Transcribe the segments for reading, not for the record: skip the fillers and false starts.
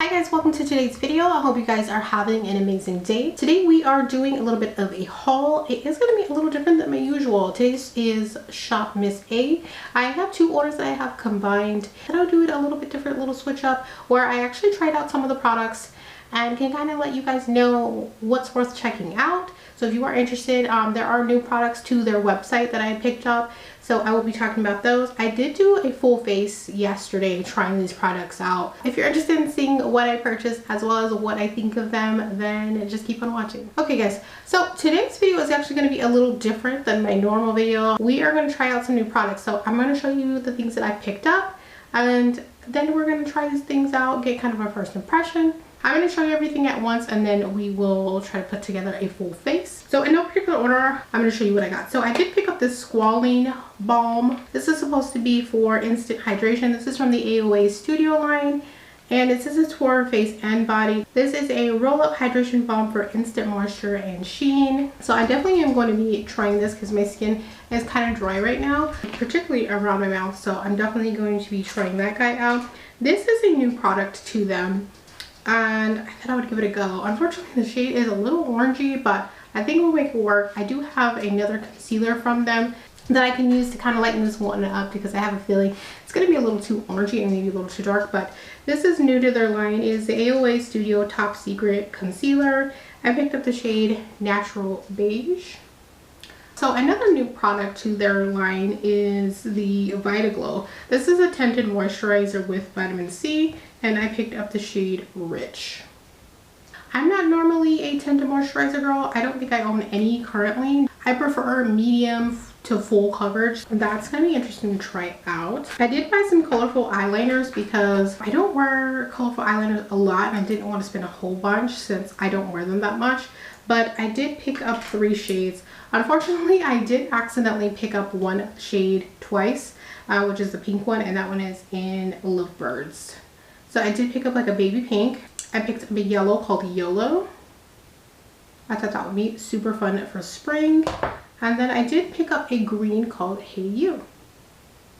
Hi guys, welcome to today's video. I hope you guys are having an amazing day. Today we are doing a little bit of a haul. It is going to be a little different than my usual. Today's is Shop Miss A. I have two orders that I have combined, and I'll do it a little bit different, little switch up where I actually tried out some of the products and can kind of let you guys know what's worth checking out. So if you are interested, there are new products to their website that I picked up, so I will be talking about those. I did do a full face yesterday trying these products out. If you're interested in seeing what I purchased as well as what I think of them, then just keep on watching. Okay guys, so today's video is actually going to be a little different than my normal video. We are going to try out some new products, so I'm going to show you the things that I picked up, and then we're going to try these things out, get kind of a first impression. I'm going to show you everything at once, and then we will try to put together a full face. So in no particular order, I'm going to show you what I got. So I did pick up this squalene balm. This is supposed to be for instant hydration. This is from the AOA Studio line, and it says it's for face and body. This is a roll-up hydration balm for instant moisture and sheen. So I definitely am going to be trying this because my skin is kind of dry right now, particularly around my mouth. So I'm definitely going to be trying that guy out. This is a new product to them, and I thought I would give it a go. Unfortunately, the shade is a little orangey, but I think we'll make it work. I do have another concealer from them that I can use to kind of lighten this one up because I have a feeling it's going to be a little too orangey and maybe a little too dark. But this is new to their line. It is the AOA Studio Top Secret Concealer. I picked up the shade Natural Beige. So another new product to their line is the Vita Glow. This is a tinted moisturizer with vitamin C, and I picked up the shade Rich. I'm not normally a tinted moisturizer girl. I don't think I own any currently. I prefer medium to full coverage. That's gonna be interesting to try out. I did buy some colorful eyeliners because I don't wear colorful eyeliners a lot, and I didn't want to spend a whole bunch since I don't wear them that much. But I did pick up 3 shades. Unfortunately, I did accidentally pick up one shade twice, which is the pink one, and that one is in Lovebirds. So I did pick up like a baby pink. I picked up a yellow called YOLO. I thought that would be super fun for spring. And then I did pick up a green called Hey You.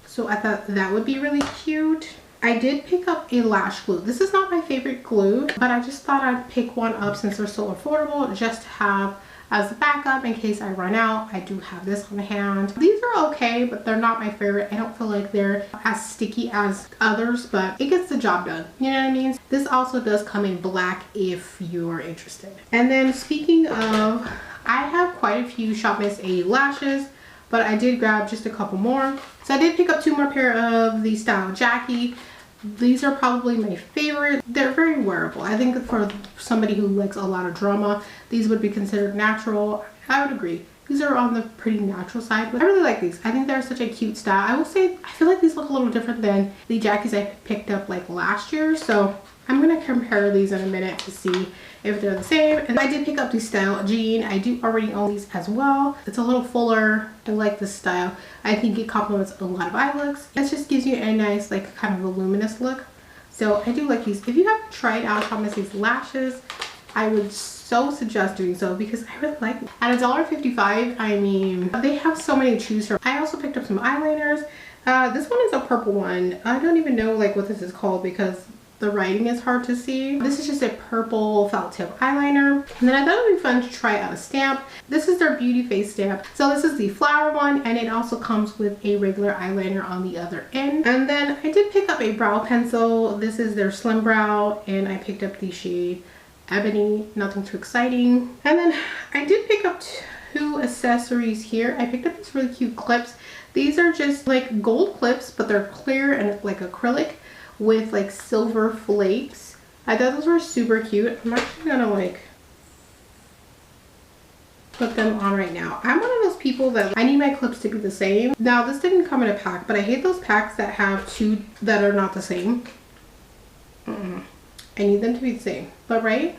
So I thought that would be really cute. I did pick up a lash glue. This is not my favorite glue, but I just thought I'd pick one up since they're so affordable, just to have as a backup in case I run out. I do have this on hand. These are okay, but they're not my favorite. I don't feel like they're as sticky as others, but it gets the job done. You know what I mean? This also does come in black if you're interested. And then speaking of, I have quite a few Shop Miss A lashes, but I did grab just a couple more. So I did pick up 2 more pair of the Style Jackie. These are probably my favorite. They're very wearable. I think for somebody who likes a lot of drama, these would be considered natural. I would agree. These are on the pretty natural side, but I really like these. I think they're such a cute style. I will say, I feel like these look a little different than the Jackies I picked up like last year. So I'm going to compare these in a minute to see if they're the same. And I did pick up the Style Jean. I do already own these as well. It's a little fuller. I like this style. I think it complements a lot of eye looks. It just gives you a nice, like, kind of voluminous look. So I do like these. If you haven't tried out Shop Miss A's lashes, I would so suggest doing so because I really like them. At $1.55, I mean, they have so many to choose from. I also picked up some eyeliners. This one is a purple one. I don't even know like what this is called because the writing is hard to see. This is just a purple felt tip eyeliner. And then I thought it would be fun to try out a stamp. This is their Beauty Face stamp. So this is the flower one, and it also comes with a regular eyeliner on the other end. And then I did pick up a brow pencil. This is their Slim Brow, and I picked up the shade Ebony. Nothing too exciting. And then I did pick up 2 accessories here. I picked up these really cute clips. These are just like gold clips, but they're clear and like acrylic with like silver flakes. I thought those were super cute. I'm actually gonna like put them on right now. I'm one of those people that I need my clips to be the same. Now this didn't come in a pack, but I hate those packs that have 2 that are not the same. I need them to be the same, but right?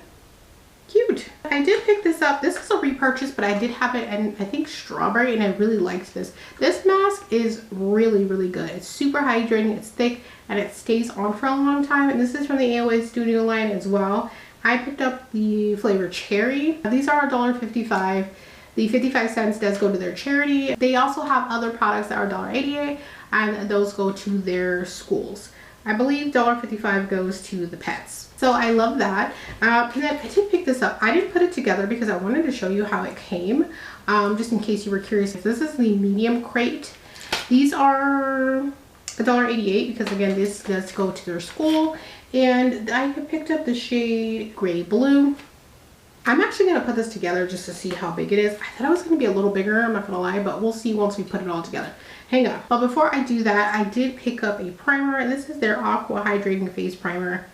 Cute. I did pick this up. This is a repurchase, but I did have it in, I think, strawberry, and I really liked this. This mask is really, really good. It's super hydrating, it's thick, and it stays on for a long time. And this is from the AOA Studio line as well. I picked up the flavor Cherry. These are $1.55. The 55 cents does go to their charity. They also have other products that are $1.88, and those go to their schools. I believe $1.55 goes to the pets. So I love that. And then I did pick this up. I didn't put it together because I wanted to show you how it came, just in case you were curious. This is the medium crate. These are $1.88 because again, this does go to their school. And I picked up the shade Gray Blue. I'm actually going to put this together just to see how big it is. I thought it was going to be a little bigger, I'm not going to lie, but we'll see once we put it all together. Hang on. But before I do that, I did pick up a primer, and this is their Aqua Hydrating Face Primer.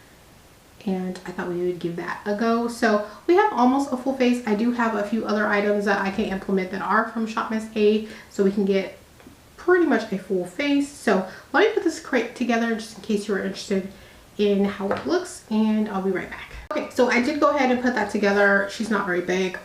And I thought we would give that a go. So we have almost a full face. I do have a few other items that I can implement that are from Shop Miss A, so we can get pretty much a full face. So let me put this crate together just in case you are interested in how it looks, and I'll be right back. Okay, so I did go ahead and put that together. She's not very big.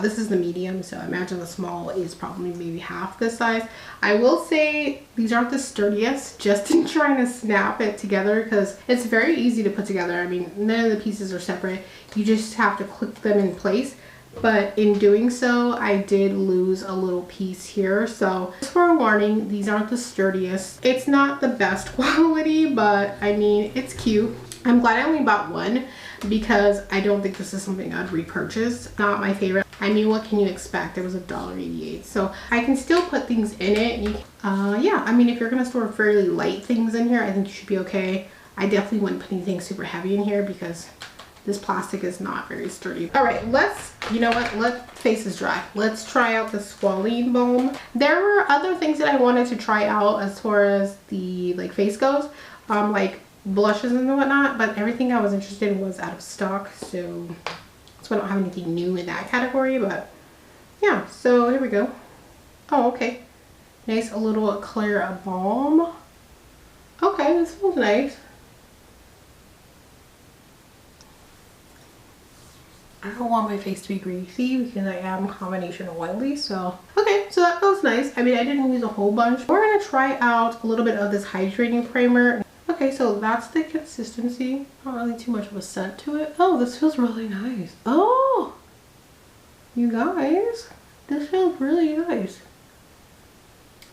This is the medium, so I imagine the small is probably maybe half this size. I will say these aren't the sturdiest, just in trying to snap it together, because it's very easy to put together. I mean, none of the pieces are separate. You just have to click them in place. But in doing so, I did lose a little piece here. So just for a warning, these aren't the sturdiest. It's not the best quality, but I mean, it's cute. I'm glad I only bought one because I don't think this is something I'd repurchase. Not my favorite. I mean, what can you expect? It was $1.88. So I can still put things in it. Yeah, I mean, if you're gonna store fairly light things in here, I think you should be okay. I definitely wouldn't put anything super heavy in here because this plastic is not very sturdy. All right, you know what, let faces dry. Let's try out the Squalene Balm. There were other things that I wanted to try out as far as the like face goes, like blushes and whatnot, but everything I was interested in was out of stock, so I don't have anything new in that category. But yeah, so here we go. Oh, okay, nice, a little clear balm. Okay, this smells nice. I don't want my face to be greasy because I am combination oily, so okay, so that feels nice. I mean, I didn't use a whole bunch. We're gonna try out a little bit of this hydrating primer. Okay, so that's the consistency. Not really too much of a scent to it. Oh, this feels really nice. Oh, you guys, this feels really nice.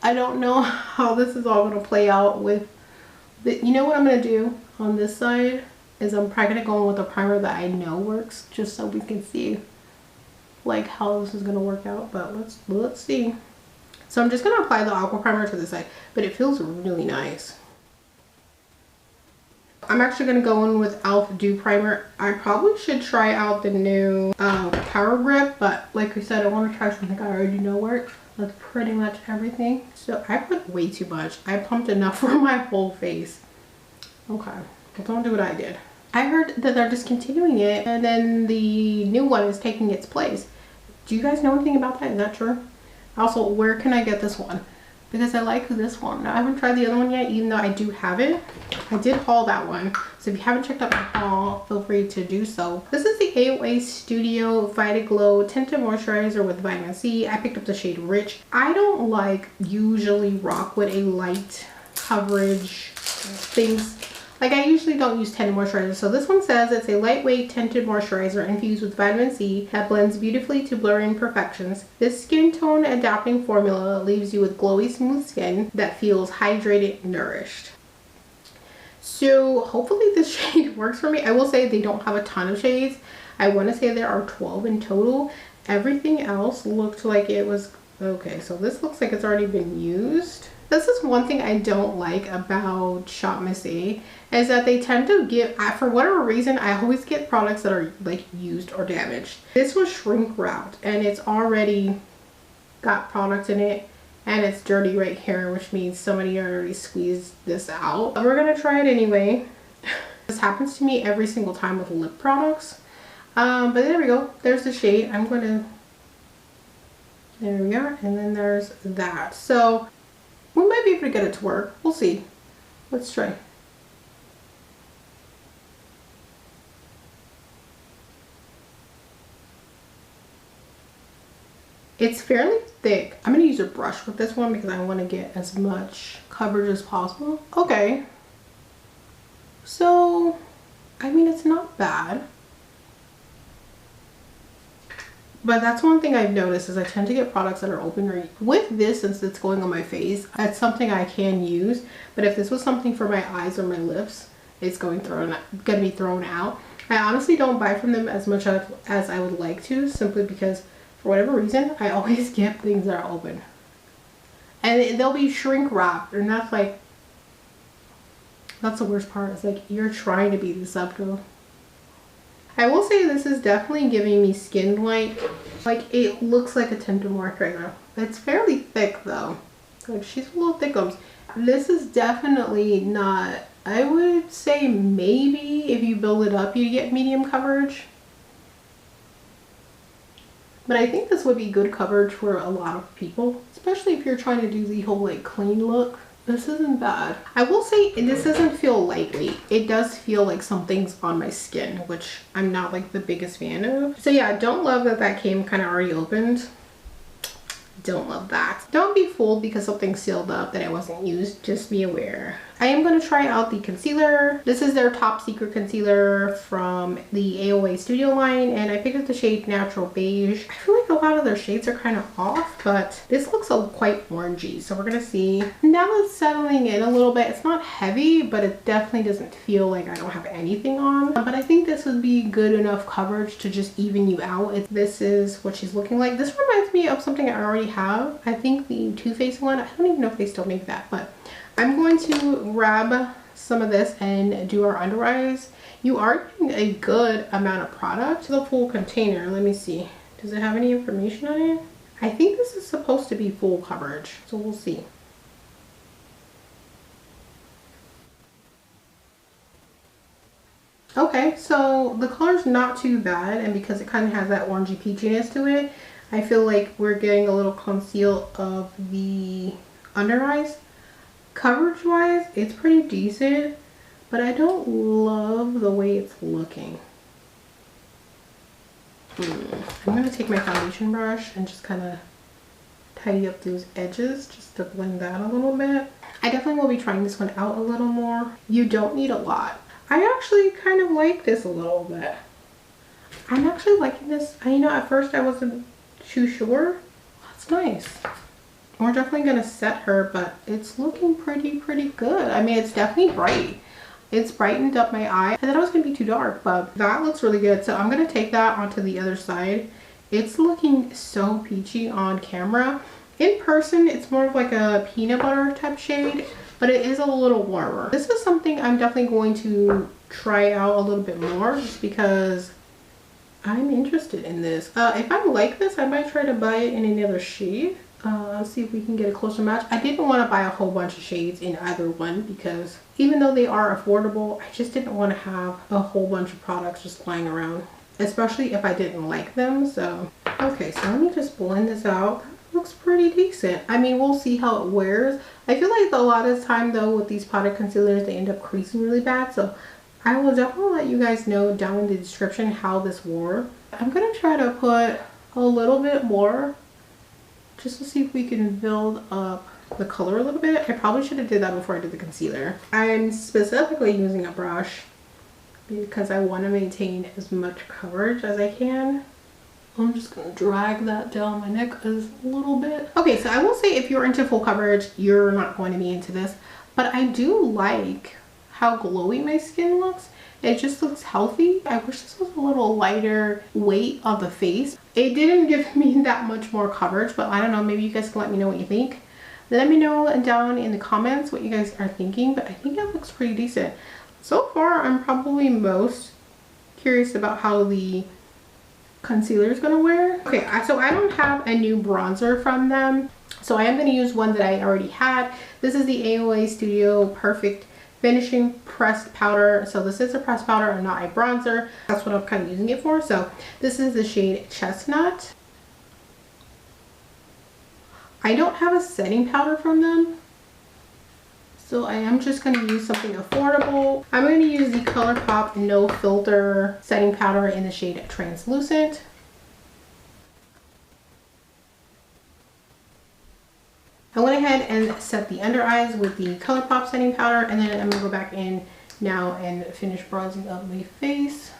I don't know how this is all gonna play out with the, you know what I'm gonna do on this side is I'm probably gonna go in with a primer that I know works, just so we can see like how this is gonna work out. But let's see. So I'm just gonna apply the aqua primer to the side, but it feels really nice. I'm actually gonna go in with e.l.f. Dew Primer. I probably should try out the new Power Grip, but like I said, I want to try something I already know works. That's pretty much everything. So I put way too much. I pumped enough for my whole face. Okay, but don't do what I did. I heard that they're discontinuing it and then the new one is taking its place. Do you guys know anything about that? Is that true? Also, where can I get this one? Because I like this one. Now, I haven't tried the other one yet, even though I do have it. I did haul that one. So if you haven't checked out my haul, feel free to do so. This is the AOA Studio Vita Glow Tinted Moisturizer with vitamin C. I picked up the shade Rich. I don't like usually rock with a light coverage things. Like, I usually don't use tinted moisturizer. So this one says it's a lightweight tinted moisturizer infused with vitamin C that blends beautifully to blurry imperfections. This skin tone adapting formula leaves you with glowy, smooth skin that feels hydrated, nourished. So hopefully this shade works for me. I will say they don't have a ton of shades. I want to say there are 12 in total. Everything else looked like it was okay. So this looks like it's already been used. This is one thing I don't like about Shop Miss A, is that they tend to give, for whatever reason, I always get products that are like used or damaged. This was shrink wrapped and it's already got product in it and it's dirty right here, which means somebody already squeezed this out. We're gonna try it anyway. This happens to me every single time with lip products. But there we go. There's the shade. I'm gonna, there we are. And then there's that. So we might be able to get it to work. We'll see. Let's try. It's fairly thick. I'm going to use a brush with this one because I want to get as much coverage as possible. Okay. So, I mean, it's not bad. But that's one thing I've noticed is I tend to get products that are open right with this, since it's going on my face. That's something I can use. But if this was something for my eyes or my lips, it's gonna be thrown out. I honestly don't buy from them as much as I would like to, simply because for whatever reason I always get things that are open. And they'll be shrink wrapped, and that's like, that's the worst part. It's like you're trying to be deceptive. I will say this is definitely giving me skin like it looks like a tinted moisturizer. It's fairly thick though. Like she's a little thickums. This is definitely not, I would say maybe if you build it up you get medium coverage. But I think this would be good coverage for a lot of people, especially if you're trying to do the whole like clean look. This isn't bad. I will say this doesn't feel lightweight. It does feel like something's on my skin, which I'm not like the biggest fan of. So yeah, I don't love that that came kind of already opened. Don't love that. Don't be fooled because something's sealed up that it wasn't used. Just be aware. I am going to try out the concealer. This is their top secret concealer from the AOA Studio line, and I picked up the shade Natural Beige. I feel like a lot of their shades are kind of off, but this looks quite orangey, so we're going to see. Now it's settling in a little bit. It's not heavy, but it definitely doesn't feel like I don't have anything on. But I think this would be good enough coverage to just even you out. This is what she's looking like. This reminds me of something I already have. I think the Too Faced one. I don't even know if they still make that, but I'm going to grab some of this and do our under eyes. You are getting a good amount of product. The full container, let me see. Does it have any information on it? I think this is supposed to be full coverage, so we'll see. Okay, so the color's not too bad, and because it kind of has that orangey peachiness to it, I feel like we're getting a little conceal of the under eyes. Coverage wise, it's pretty decent, but I don't love the way it's looking. I'm gonna take my foundation brush and just kind of tidy up those edges just to blend that a little bit. I definitely will be trying this one out a little more. You don't need a lot. I actually kind of like this a little bit. I'm actually liking this. You know, at first I wasn't too sure. That's nice. We're definitely gonna set her, but it's looking pretty good. I mean, it's definitely bright. It's brightened up my eye. I thought it was gonna be too dark, but that looks really good. So I'm gonna take that onto the other side. It's looking so peachy on camera. In person, it's more of like a peanut butter type shade, but it is a little warmer. This is something I'm definitely going to try out a little bit more, just because I'm interested in this. If I like this, I might try to buy it in another shade. Let's see if we can get a closer match. I didn't want to buy a whole bunch of shades in either one, because even though they are affordable, I just didn't want to have a whole bunch of products just lying around, especially if I didn't like them. So okay, so let me just blend this out. That looks pretty decent. I mean, we'll see how it wears. I feel like a lot of the time though with these product concealers, they end up creasing really bad, so I will definitely let you guys know down in the description how this wore. I'm gonna try to put a little bit more just to see if we can build up the color a little bit. I probably should have did that before I did the concealer. I'm specifically using a brush because I want to maintain as much coverage as I can. I'm just going to drag that down my neck a little bit. Okay, so I will say if you're into full coverage, you're not going to be into this, but I do like how glowy my skin looks. It just looks healthy. I wish this was a little lighter weight on the face. It didn't give me that much more coverage, but I don't know, maybe you guys can let me know what you think. Let me know down in the comments what you guys are thinking, but I think it looks pretty decent. So far, I'm probably most curious about how the concealer is gonna wear. Okay, so I don't have a new bronzer from them, so I am gonna use one that I already had. This is the AOA Studio Perfect Finishing Pressed Powder. So this is a pressed powder and not a bronzer. That's what I'm kind of using it for. So this is the shade Chestnut. I don't have a setting powder from them, so I am just going to use something affordable. I'm going to use the ColourPop No Filter setting powder in the shade Translucent. I went ahead and set the under eyes with the ColourPop setting powder, and then I'm going to go back in now and finish bronzing up my face.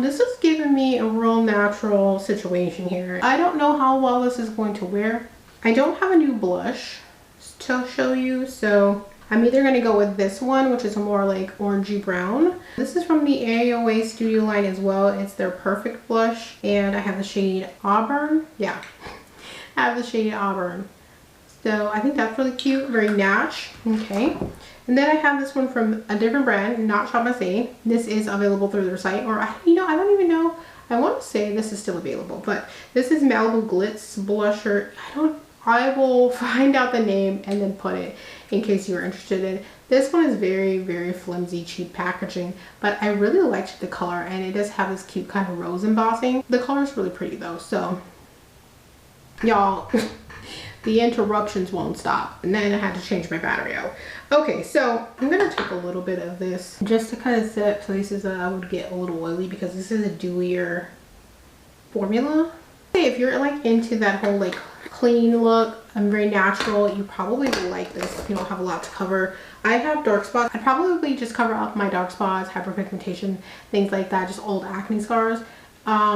This is giving me a real natural situation here. I don't know how well this is going to wear. I don't have a new blush to show you, so I'm either going to go with this one, which is a more like orangey brown. This is from the AOA Studio line as well. It's their Perfect Blush, and I have the shade Auburn. Yeah, I have the shade Auburn. So I think that's really cute, very natch. Okay. And then I have this one from a different brand, not Shop Miss A. This is available through their site, or you know, I don't even know. I want to say this is still available, but this is Malibu Glitz blusher. I will find out the name and then put it in case you're interested in. This one is very, very flimsy, cheap packaging, but I really liked the color, and it does have this cute kind of rose embossing. The color is really pretty though, so y'all. The interruptions won't stop, and then I had to change my battery out. Okay, so I'm gonna take a little bit of this just to kind of set places that I would get a little oily, because this is a dewier formula. If you're like into that whole like clean look and very natural, you probably will like this if you don't have a lot to cover. I have dark spots. I'd probably just cover up my dark spots, hyperpigmentation, things like that, just old acne scars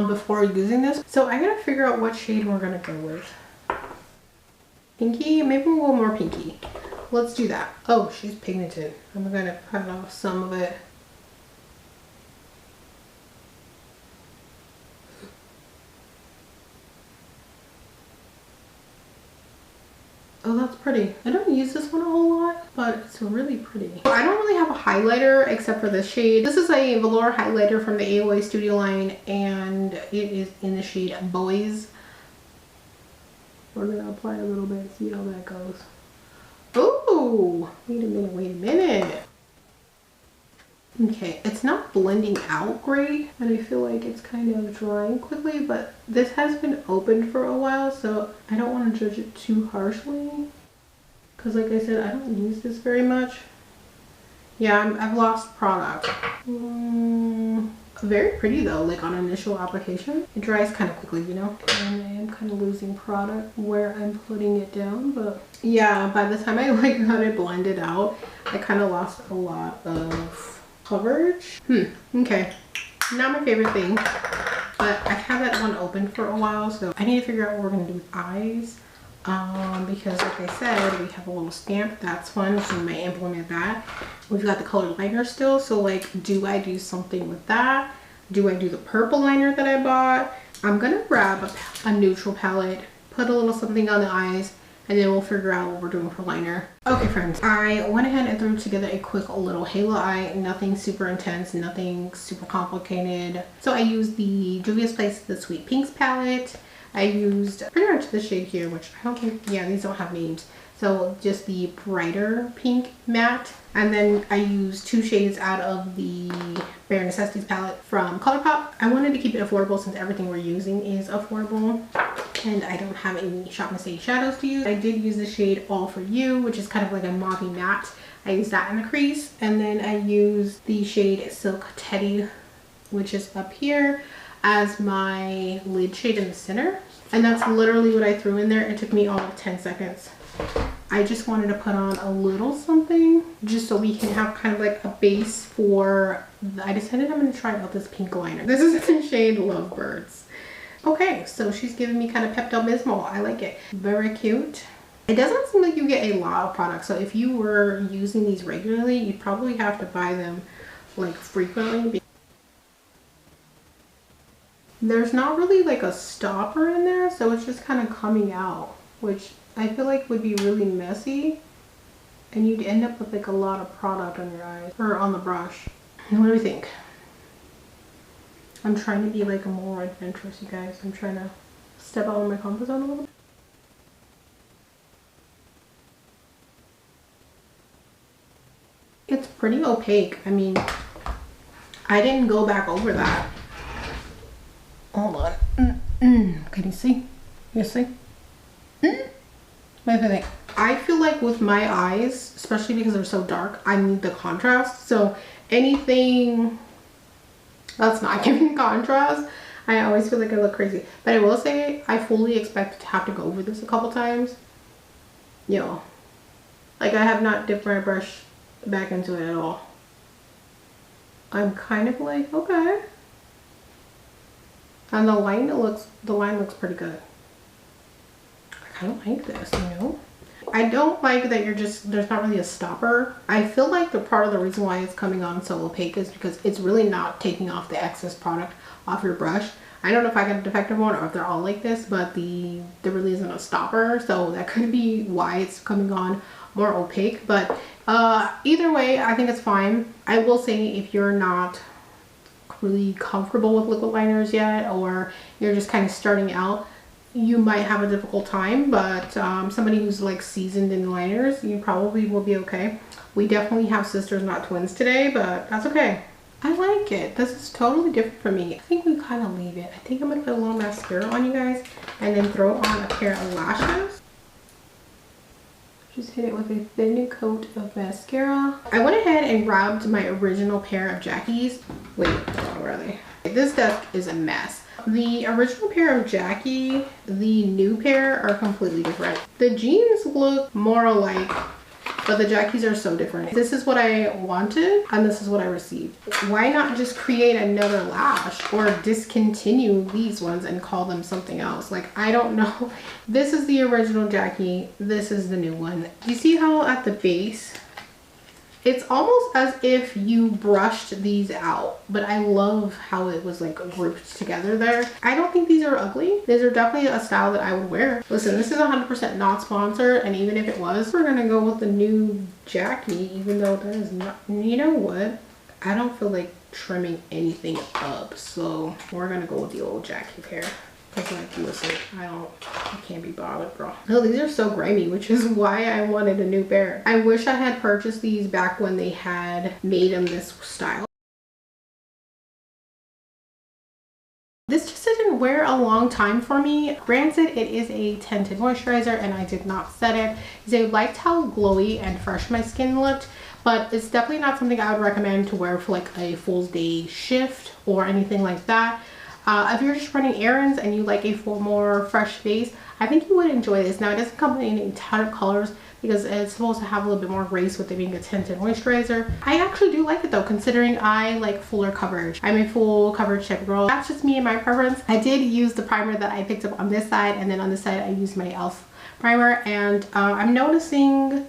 before using this. So I gotta figure out what shade we're gonna go with. Pinky? Maybe we'll go more pinky. Let's do that. Oh, she's pigmented. I'm gonna cut off some of it. Oh, that's pretty. I don't use this one a whole lot, but it's really pretty. I don't really have a highlighter except for this shade. This is a velour highlighter from the AOA Studio line, and it is in the shade Boys. We're gonna apply a little bit, see how that goes. Oh, wait a minute. Okay, it's not blending out great, and I feel like it's kind of drying quickly, but this has been open for a while, so I don't want to judge it too harshly, because like I said, I don't use this very much. Yeah, I've lost product. Very pretty though, like on initial application. It dries kind of quickly, you know, and I am kind of losing product where I'm putting it down, but yeah, by the time I like got it blended out, I kind of lost a lot of coverage. Okay, not my favorite thing, but I have that one open for a while, so I need to figure out what we're gonna do with eyes. Because like I said, we have a little stamp. That's fun, so we may implement that. We've got the colored liner still, so like, do I do something with that? Do I do the purple liner that I bought? I'm gonna grab a neutral palette, put a little something on the eyes, and then we'll figure out what we're doing for liner. Okay friends, I went ahead and threw together a quick little halo eye. Nothing super intense, nothing super complicated. So I used the Juvia's Place The Sweet Pinks palette. I used pretty much this shade here, which I don't think, yeah, these don't have names. So just the brighter pink matte. And then I used two shades out of the Bare Necessities palette from ColourPop. I wanted to keep it affordable since everything we're using is affordable. And I don't have any Shop Miss A shadows to use. I did use the shade All For You, which is kind of like a mauve matte. I used that in the crease. And then I used the shade Silk Teddy, which is up here, as my lid shade in the center. And that's literally what I threw in there. It took me all of 10 seconds. I just wanted to put on a little something just so we can have kind of like a base for, I decided I'm going to try out this pink liner. This is the shade Lovebirds. Okay, so she's giving me kind of Pepto-Bismol. I like it. Very cute. It doesn't seem like you get a lot of products. So if you were using these regularly, you'd probably have to buy them like frequently. There's not really like a stopper in there, so it's just kind of coming out, which I feel like would be really messy, and you'd end up with like a lot of product on your eyes or on the brush. What do you think? I'm trying to be like more adventurous, you guys. I'm trying to step out of my comfort zone a little bit. It's pretty opaque. I mean, I didn't go back over that. Hold on. Can you see? You see? What do you think? I feel like with my eyes, especially because they're so dark, I need the contrast. So anything that's not giving contrast, I always feel like I look crazy. But I will say, I fully expect to have to go over this a couple times. Yo. Like, I have not dipped my brush back into it at all. I'm kind of like, okay. And the line looks pretty good. I kind of like this, you know? I don't like that there's not really a stopper. I feel like the part of the reason why it's coming on so opaque is because it's really not taking off the excess product off your brush. I don't know if I got a defective one or if they're all like this, but there really isn't a stopper, so that could be why it's coming on more opaque. But either way, I think it's fine. I will say, if you're not really comfortable with liquid liners yet, or you're just kind of starting out, you might have a difficult time, but somebody who's like seasoned in liners, you probably will be okay. We definitely have sisters, not twins today, but that's okay. I like it. This is totally different for me. I think we kind of leave it. I think I'm gonna put a little mascara on, you guys, and then throw on a pair of lashes. Just hit it with a thin coat of mascara. I went ahead and grabbed my original pair of Jackies. Wait, where are they? This desk is a mess. The original pair of Jackie, the new pair are completely different. The jeans look more alike, but the Jackies are so different. This is what I wanted and this is what I received. Why not just create another lash or discontinue these ones and call them something else? Like, I don't know. This is the original Jackie. This is the new one. You see how at the base, it's almost as if you brushed these out, but I love how it was like grouped together there. I don't think these are ugly. These are definitely a style that I would wear. Listen, this is 100% not sponsored, and even if it was, we're gonna go with the new Jackie, even though that is not, you know what? I don't feel like trimming anything up, so we're gonna go with the old Jackie pair. Cause like, listen, I can't be bothered, bro. No, these are so grimy, which is why I wanted a new pair. I wish I had purchased these back when they had made them this style. This just didn't wear a long time for me. Granted, it is a tinted moisturizer and I did not set it because I liked how glowy and fresh my skin looked, but it's definitely not something I would recommend to wear for like a full day shift or anything like that. If you're just running errands and you like a more fresh face, I think you would enjoy this. Now, it doesn't come in a ton of colors because it's supposed to have a little bit more grace with it being a tinted moisturizer. I actually do like it though, considering I like fuller coverage. I'm a full coverage type of girl. That's just me and my preference. I did use the primer that I picked up on this side, and then on this side I used my e.l.f. primer, and I'm noticing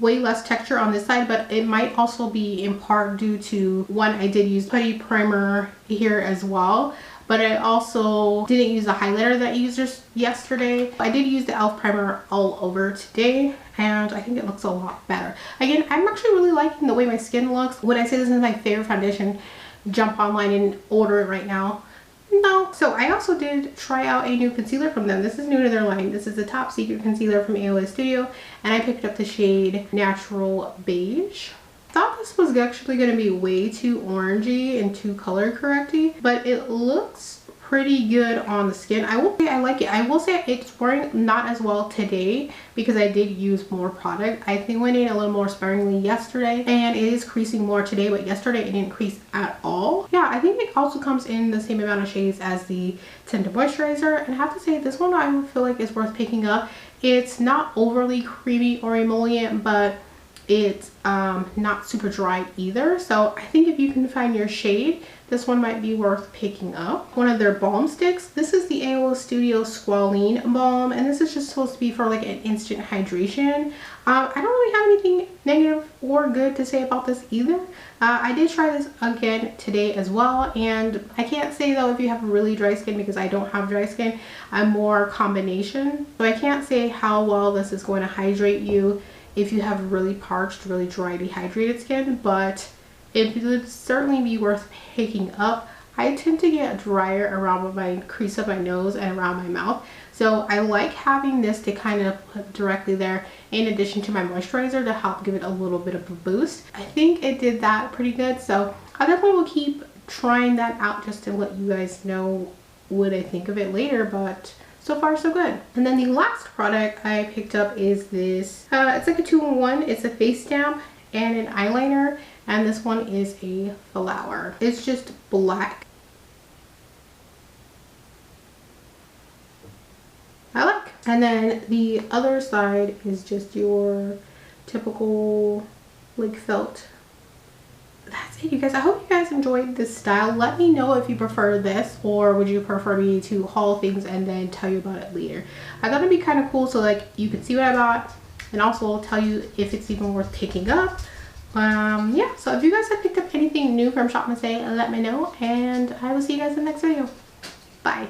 way less texture on this side, but it might also be in part due to one, I did use putty primer here as well, but I also didn't use the highlighter that I used yesterday. I did use the e.l.f. primer all over today, and I think it looks a lot better. Again, I'm actually really liking the way my skin looks. Would I say this is my favorite foundation? Jump online and order it right now? No. So I also did try out a new concealer from them. This is new to their line. This is the Top Secret concealer from AOA Studio, and I picked up the shade Natural Beige. Thought this was actually going to be way too orangey and too color correcty, but it looks pretty good on the skin. I will say I like it. I will say it's wearing not as well today because I did use more product. I think went in a little more sparingly yesterday, and it is creasing more today, but yesterday it didn't crease at all. Yeah, I think it also comes in the same amount of shades as the Tinted Moisturizer, and I have to say this one I feel like is worth picking up. It's not overly creamy or emollient, but it's not super dry either, so I think if you can find your shade, this one might be worth picking up. One of their balm sticks. This is the AOA Studio Squalene Balm, and this is just supposed to be for like an instant hydration. I don't really have anything negative or good to say about this either. I did try this again today as well, and I can't say though if you have really dry skin, because I don't have dry skin. I'm more combination, so I can't say how well this is going to hydrate you if you have really parched, really dry, dehydrated skin, but it would certainly be worth picking up. I tend to get drier around my crease of my nose and around my mouth, so I like having this to kind of put directly there in addition to my moisturizer to help give it a little bit of a boost. I think it did that pretty good, so I definitely will keep trying that out just to let you guys know what I think of it later, but so far so good. And then the last product I picked up is this, it's like a 2-in-1. It's a face stamp and an eyeliner, and this one is a flower. It's just black. I like. And then the other side is just your typical like felt. That's it, you guys. I hope you guys enjoyed this style. Let me know if you prefer this, or would you prefer me to haul things and then tell you about it later. I thought it'd be kind of cool so like you could see what I bought, and also I'll tell you if it's even worth picking up. Yeah, so if you guys have picked up anything new from Shop Miss A, let me know, and I will see you guys in the next video. Bye.